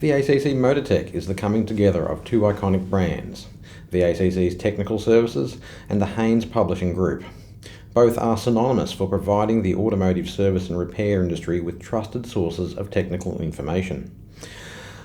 VACC MotorTech is the coming together of two iconic brands, VACC's Technical Services and the Haynes Publishing Group. Both are synonymous for providing the automotive service and repair industry with trusted sources of technical information.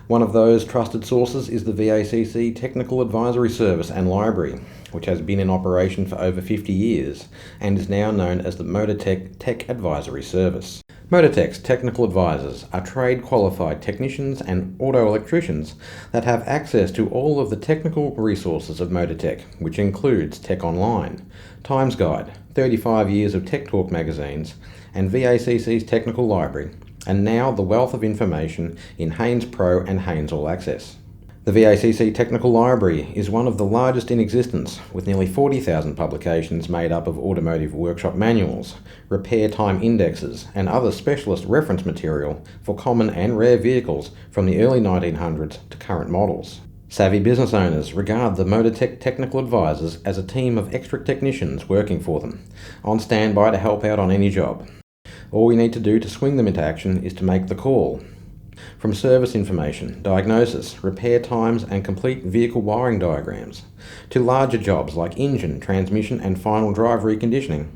One of those trusted sources is the VACC Technical Advisory Service and Library, which has been in operation for over 50 years and is now known as the MotorTech TechAdvisory Service. MotorTech's technical advisors are trade-qualified technicians and auto-electricians that have access to all of the technical resources of MotorTech, which includes Tech Online, Times Guide, 35 years of Tech Talk magazines, and VACC's Technical Library, and now the wealth of information in Haynes Pro and Haynes AllAccess. The VACC Technical Library is one of the largest in existence, with nearly 40,000 publications made up of automotive workshop manuals, repair time indexes, and other specialist reference material for common and rare vehicles from the early 1900s to current models. Savvy business owners regard the MotorTech technical advisors as a team of extra technicians working for them, on standby to help out on any job. All we need to do to swing them into action is to make the call. From service information, diagnosis, repair times and complete vehicle wiring diagrams, to larger jobs like engine, transmission and final drive reconditioning,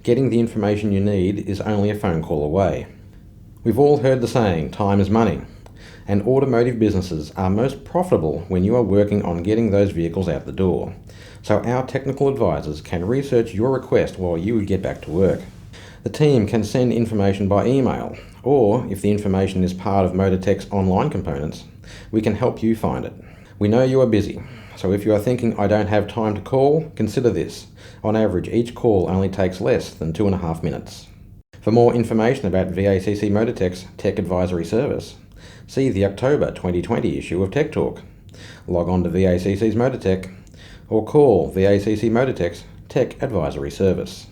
getting the information you need is only a phone call away. We've all heard the saying, time is money, and automotive businesses are most profitable when you are working on getting those vehicles out the door, so our technical advisors can research your request while you get back to work. The team can send information by email, or if the information is part of MotorTech's online components, we can help you find it. We know you are busy, so if you are thinking I don't have time to call, consider this. On average, each call only takes less than 2.5 minutes. For more information about VACC MotorTech's Tech Advisory Service, see the October 2020 issue of Tech Talk. Log on to VACC's MotorTech, or call VACC MotorTech's Tech Advisory Service.